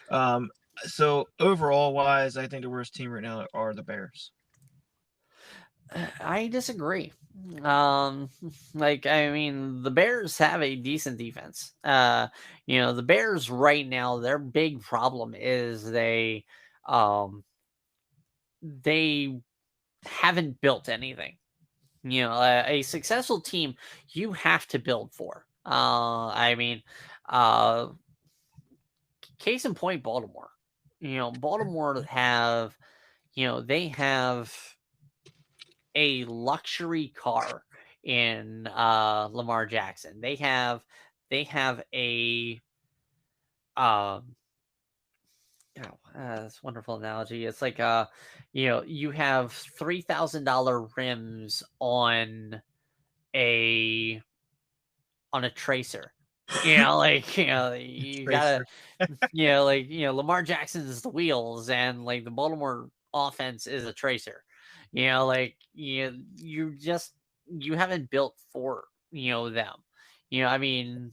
Um, so overall wise, I think the worst team right now are the Bears. I disagree. Um, like, I mean, the Bears have a decent defense. The Bears right now, their big problem is um, they haven't built anything. A successful team you have to build for. I mean, uh, case in point, Baltimore. Baltimore they have a luxury car in Lamar Jackson. They have a um that's a wonderful analogy. It's like you have $3,000 rims a on a tracer. Like, you gotta, Tracer. like, Lamar Jackson is the wheels, and like the Baltimore offense is a tracer. Like, you haven't built for them. I mean,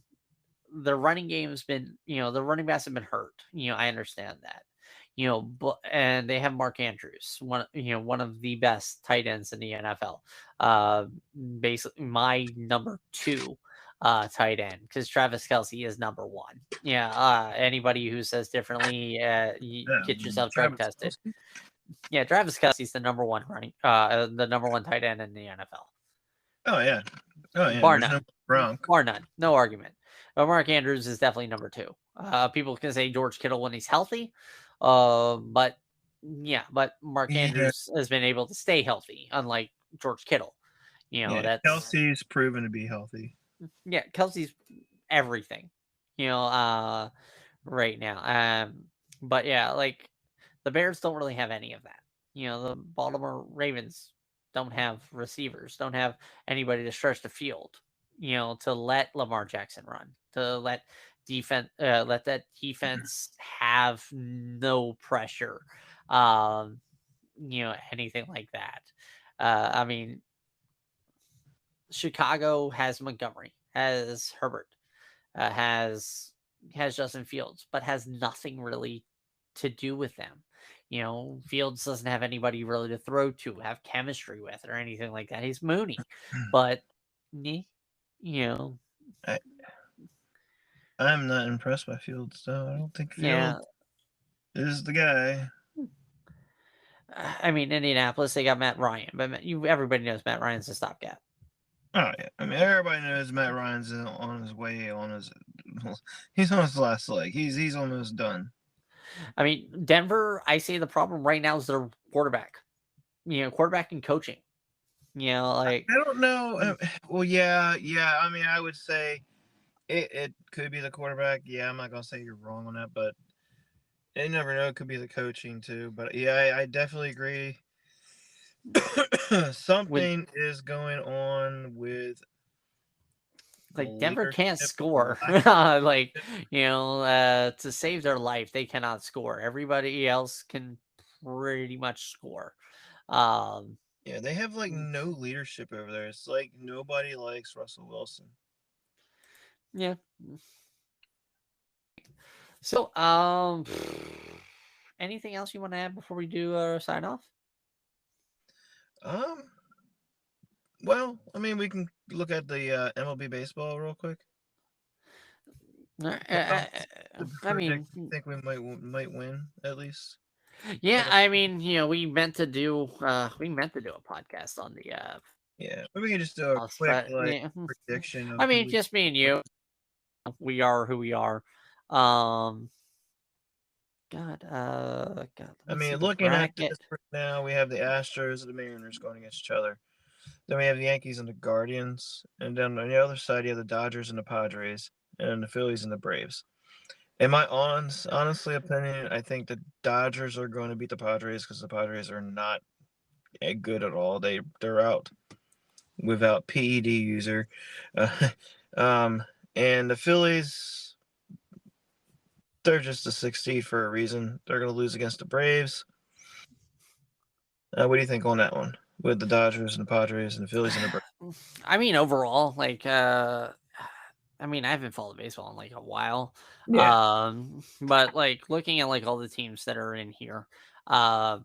the running game's been, the running backs have been hurt. I understand that. But and they have Mark Andrews, one of the best tight ends in the NFL. Uh, Basically my number two tight end, because Travis Kelsey is number one. Yeah, anybody who says differently, you Yeah, get yourself drug Travis tested. Kelce. Yeah, Travis Kelsey's the number one tight end in the NFL, Oh yeah, oh yeah. bar There's no none. Gronk. Bar none, no argument. But Mark Andrews is definitely number two. People can say George Kittle when he's healthy, but yeah, but Mark Yeah, Andrews has been able to stay healthy, unlike George Kittle. yeah. That's Kelsey's proven to be healthy. yeah, Kelsey's everything. You know, uh, right now. But yeah, like the Bears don't really have any of that. The Baltimore Ravens don't have receivers, don't have anybody to stretch the field. To let Lamar Jackson run, to let that defense have no pressure, anything like that. I mean, Chicago has Montgomery, has Herbert, uh, has has Justin Fields, but has nothing really to do with them. Fields doesn't have anybody really to throw to, have chemistry with, or anything like that. He's Mooney, but eh, you know, I, I'm not impressed by Fields though. I don't think yeah. Fields is the guy. I mean, Indianapolis, they got Matt Ryan, but everybody knows Matt Ryan's a stopgap. Oh yeah, I mean everybody knows Matt Ryan's on his way he's on his last leg. He's almost done. I mean, Denver, I say the problem right now is their quarterback. Quarterback and coaching. Like, I don't know. Well, yeah. I mean, I would say it could be the quarterback. Yeah, I'm not gonna say you're wrong on that, but you never know. It could be the coaching too. But yeah, I definitely agree. When Something is going on with the like Denver can't leadership or score, lack of like leadership. to save their life, they cannot score. Everybody else can pretty much score. Um, Yeah, they have like mm, no leadership over there. It's like nobody likes Russell Wilson. yeah. So, anything else you want to add before we do sign off? Um, well, I mean, we can look at the MLB baseball real quick. What's the I predict mean, you think we might win at least yeah, for the I mean, we meant to do a podcast on the yeah. Maybe we can just do a us, quick but like yeah, prediction I of who mean, we. just me and you, we are who we are. Um, God, let I me see mean, the looking at bracket. this right now, we have the Astros and the Mariners going against each other. Then we have the Yankees and the Guardians, and then on the other side, you have the Dodgers and the Padres, and the Phillies and the Braves. In my honestly opinion, I think the Dodgers are going to beat the Padres because the Padres are not good at all. They're out without PED user, uh, um, and the Phillies they're just a 60 for a reason. They're going to lose against the Braves. What do you think on that one with the Dodgers and the Padres and the Phillies and the Braves? I mean, overall, I mean, I haven't followed baseball in like a while. Yeah, But like looking at like all the teams that are in here, uh,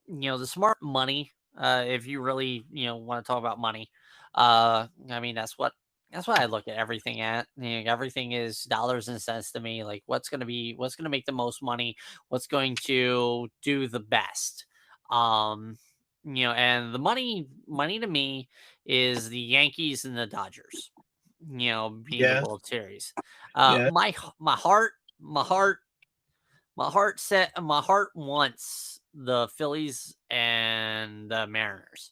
the smart money, if you really, want to talk about money, I mean, that's what I look at everything at. Everything is dollars and cents to me. Like what's gonna make the most money, what's going to do the best. Um, and the money to me is the Yankees and the Dodgers, being the yeah, World Series. yeah, My heart wants the Phillies and the Mariners.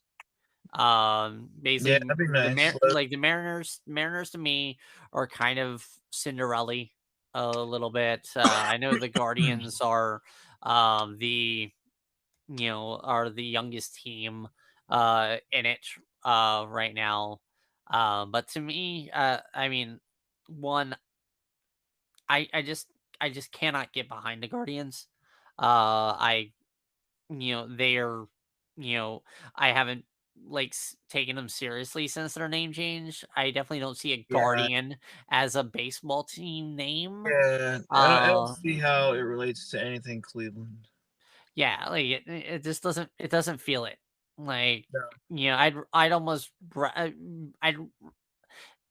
yeah. Basically That'd be nice. like the Mariners to me are kind of Cinderella a little bit. I know the Guardians are the youngest team in it right now. But to me, I mean, one, I just cannot get behind the Guardians. I they're you know I haven't taken them seriously since their name change. I definitely don't see a Yeah, Guardian as a baseball team name. yeah. I don't Uh, see how it relates to anything Cleveland. yeah, like it just doesn't feel it. Like No. I'd almost I'd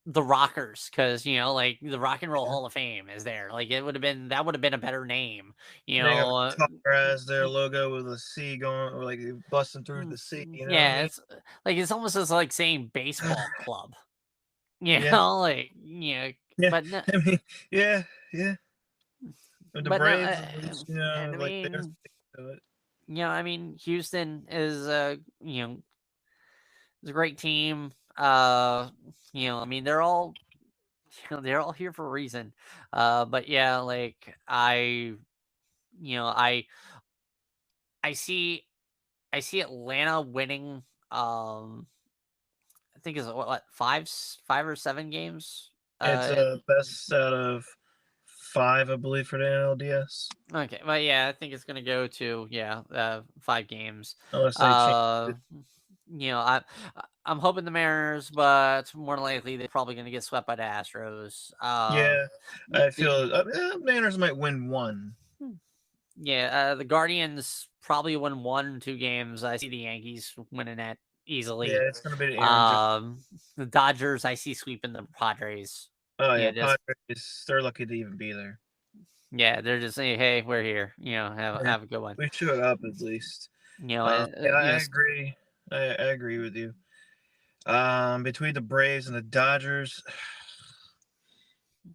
the Rockers, because like the Rock and Roll Yeah. Hall of Fame is there. Like that would have been a better name. You They got know, Tucker as their logo with a C going, or like busting through the sea. You know what I yeah, mean? it's almost as like saying baseball club. Yeah, yeah. But no, I mean, yeah, yeah. With the but no, Braves, at least, and I like they're mean, sticking to it. I mean, Houston is a great team. I mean, they're all here for a reason. But yeah, like you know, I I see I see Atlanta winning. I think it's what 5 or 7 games. It's Uh, a best out of five, I believe, for the NLDS, Okay, well, yeah, I think it's gonna go to 5 games. unless they change Uh, it. you know, I I'm hoping the Mariners, but more than likely they're probably gonna get swept by the Astros. Yeah, I The, feel Mariners might win one. hmm, yeah, the Guardians probably win 1 or 2 games. I see the Yankees winning that Yeah, easily. it's gonna be the Aaron Judge. Um, the Dodgers, I see sweeping the Padres. Oh yeah, Just Padres. They're lucky to even be there. they're just saying, hey, we're here. Yeah, Have a good one. we showed up at least. Yeah, I Yes. agree. I agree with you. Between the Braves and the Dodgers,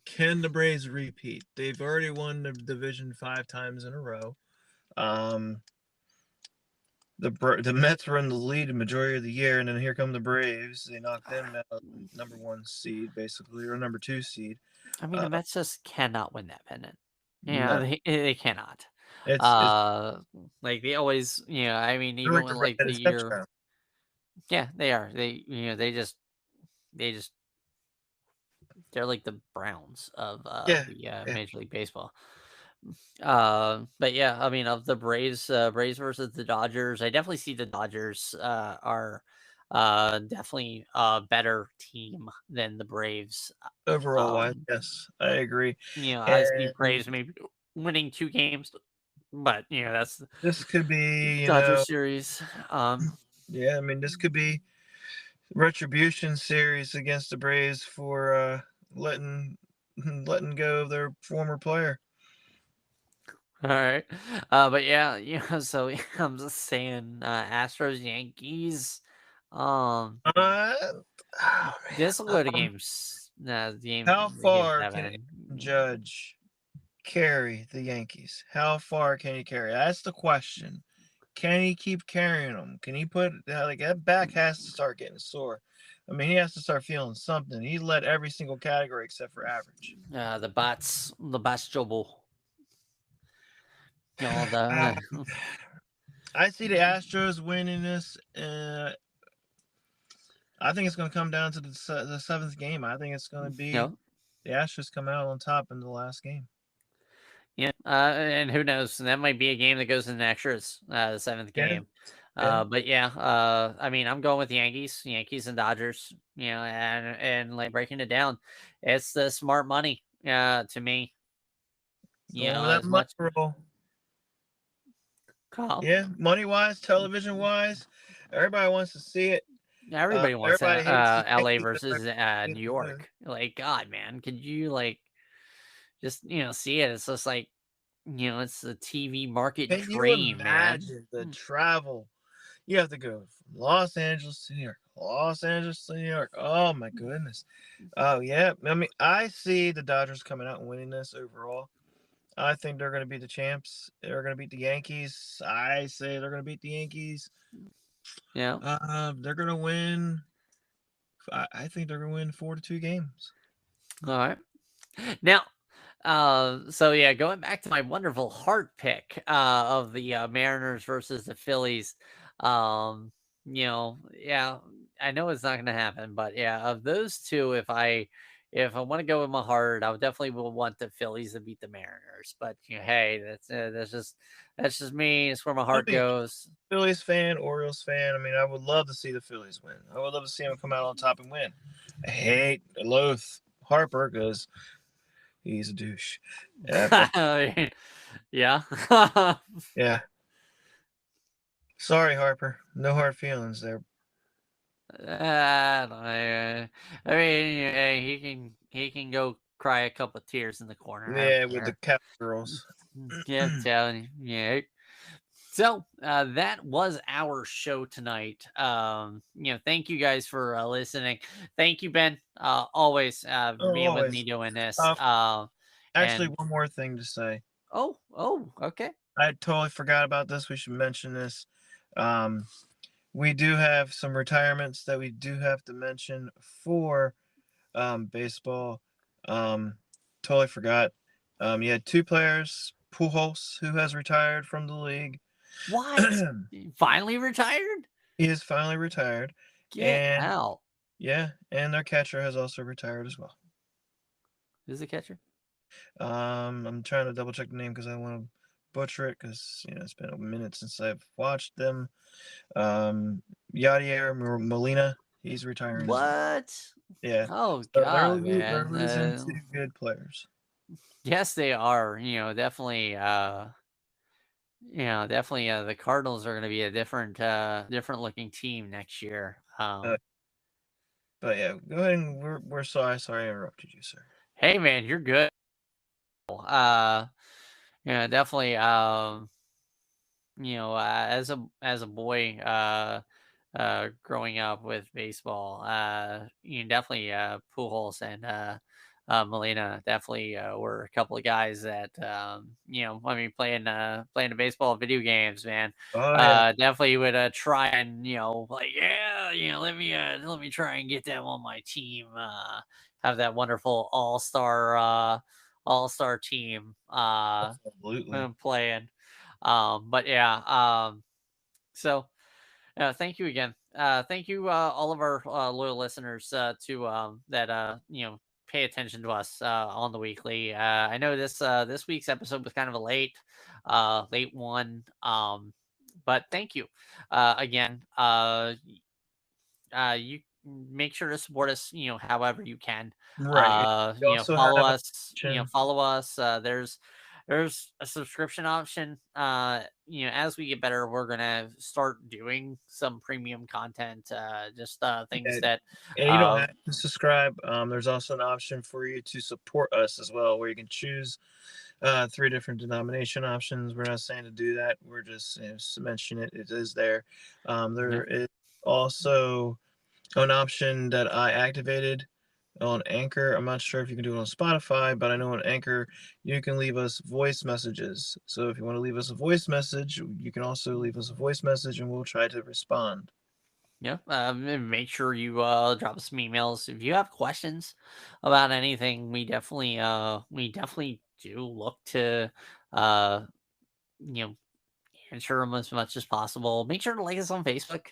can the Braves repeat? They've already won the division 5 times in a row. Um, the Mets were in the lead the majority of the year, and then here come the Braves. They knocked them out, number 1 seed basically, or number 2 seed. I mean, Uh, the Mets just cannot win that pennant. no, They cannot. It's Uh, like they always, I mean, they're even like when the like the redheaded year, stepchild. yeah, they are. They just they're like the Browns of Yeah, the yeah, Major League Baseball. But yeah, I mean, of the Braves versus the Dodgers, I definitely see the Dodgers are definitely a better team than the Braves. overall wise, Um, yes, I agree. I see And Braves maybe winning 2 games, but that's the this could be, Dodger series. yeah, I mean, this could be retribution series against the Braves for letting letting go of their former player. All right, but yeah, So I'm just saying, Astros Yankees. Um, Oh this will man, go to games. how Game far can seven. Aaron Judge carry the Yankees? How far can he carry? That's the question. Can he keep carrying them? Can he put like that back has to start getting sore? I mean, he has to start feeling something. He led every single category except for average. The bats trouble. Uh, The I see the Astros winning this. I think it's going to come down to the seventh game. I think it's going to be no, the Astros come out on top in the last game. yeah, and who knows? That might be a game that goes into extras. The seventh Yeah, game. yeah. But yeah, I mean, I'm going with the Yankees and Dodgers. And like breaking it down, it's the smart money. To me, Going with that as money much roll. call. Yeah, money wise, television wise, everybody wants to see it. Everybody wants Everybody that. hates the LA Yankees. But versus everybody New wins. York. Like, God, man, could you like just see it? It's just like it's the TV market Can you dream, man. imagine the travel? You have to go from Los Angeles to New York, Los Angeles to New York. Oh my goodness. Oh yeah. I mean, I see the Dodgers coming out and winning this overall. I think they're going to beat the champs. They're going to beat the Yankees. I say they're going to beat the Yankees. Yeah. They're going to win. I think they're going to win 4-2 games. All right. Now, so yeah, going back to my wonderful heart pick of the Mariners versus the Phillies. Yeah, I know it's not going to happen, but yeah, of those two, if I want to go with my heart, I would definitely will want the Phillies to beat the Mariners. But hey, that's just me. It's where my I heart mean, goes. Phillies fan, Orioles fan. I mean, I would love to see the Phillies win. I would love to see them come out on top and win. I loathe Harper because he's a douche. Yeah, but Yeah. yeah. Sorry, Harper. No hard feelings there. I mean, yeah, he can go cry a couple of tears in the corner. I don't Yeah, with the care. Cowgirls. Yeah, telling you. Yeah. So that was our show tonight. Thank you guys for listening. Thank you, Ben. Always for Oh, being with me always. doing this. Uh, actually, And one more thing to say. okay. I totally forgot about this. We should mention this. Um, we do have some retirements that we do have to mention for baseball. Um, totally forgot. You had two players, Pujols, who has retired from the league. What? Finally retired? He is finally retired, Get and out. yeah, and their catcher has also retired as well. Who's the catcher? I'm trying to double check the name because I want to butcher it because it's been a minute since I've watched them. Um, Yadier Molina, he's retiring as well. What? Yeah, Oh so God, they're man. losing two good players. Yes, they are. Definitely. Definitely. The Cardinals are going to be a different looking team next year. Uh, but yeah, go ahead and we're sorry I interrupted you, sir. Hey, man, you're good. Definitely. As a boy, growing up with baseball, definitely Pujols and Molina definitely were a couple of guys that I mean playing the baseball video games, man. Oh yeah, Definitely would try and like yeah, let me try and get them on my team. Have that wonderful all star team absolutely. when I'm playing. But yeah, so thank you again. Thank you, all of our loyal listeners to that pay attention to us on the weekly. I know this week's episode was kind of a late one, but thank you again. You make sure to support us, however you can. Right. And we also Follow have an us, option. follow us. There's a subscription option. As we get better, we're gonna start doing some premium content, just things Yeah, that and you don't uh have to subscribe. There's also an option for you to support us as well, where you can choose three different denomination options. We're not saying to do that. We're just, just to mention it. It is there. yeah. There is also an option that I activated on Anchor. I'm not sure if you can do it on Spotify, but I know on Anchor you can leave us voice messages. So if you want to leave us a voice message, you can also leave us a voice message and we'll try to respond. Yeah, and make sure you drop us some emails if you have questions about anything. We definitely do look to uh you know answer them as much as possible. Make sure to like us on Facebook.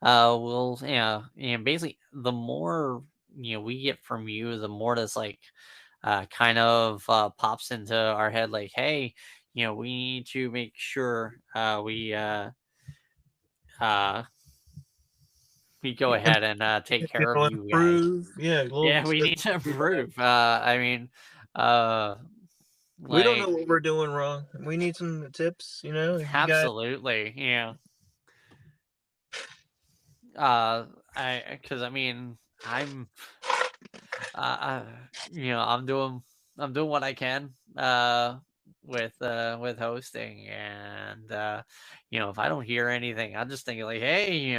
We'll yeah, and basically the more we get from you, the more that's like kind of pops into our head. Like, hey, we need to make sure uh we go And ahead and take care of it'll you guys. improve. Yeah, little Yeah, we tips need to we have. improve. I mean, uh, We don't know like what we're doing wrong. We need some tips. If you guys, absolutely, because I mean, uh, uh, I'm doing what I can with hosting, and if I don't hear anything, I'm just thinking like, hey,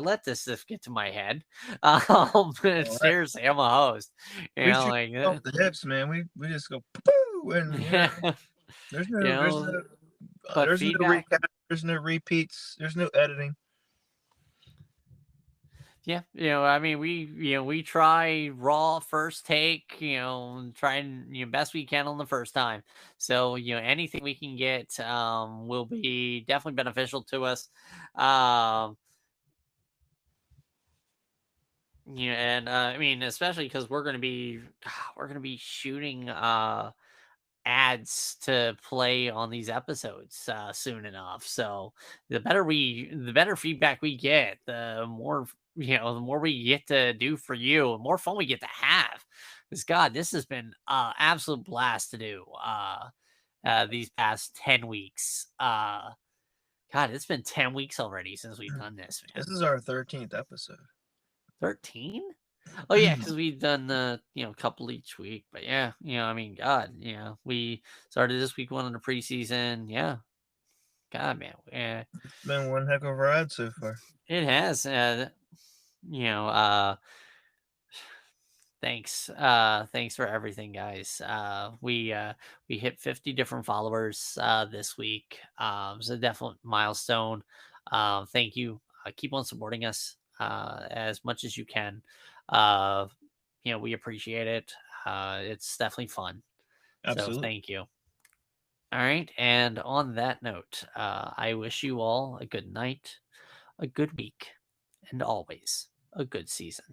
let this stuff get to my head. But all right, seriously, I'm a host, we shoot like off the hips, man. We just go poo, and yeah, there's you no there's know, no but there's no feedback. recap, there's no repeats, there's no editing. Yeah, I mean, we try raw first take, and try and best we can on the first time. So anything we can get will be definitely beneficial to us. Um, and I mean, especially because we're gonna be shooting ads to play on these episodes soon enough. So the better feedback we get, the more we get to do for you, the more fun we get to have. Because God, this has been absolute blast to do these past 10 weeks. God, it's been 10 weeks already since we've done this, This man. is our 13th episode. 13. Oh yeah, because we've done a couple each week. But yeah, I mean, God, we started this week one in the preseason. Yeah, God, man, yeah, It's been one heck of a ride so far. it has. You know, uh, thanks for everything, guys. We hit 50 different followers this week. It's a definite milestone. Thank you. Keep on supporting us as much as you can. Uh, we appreciate it. It's definitely fun. So Absolutely. thank you. All right. And on that note, I wish you all a good night, a good week, and always a good season.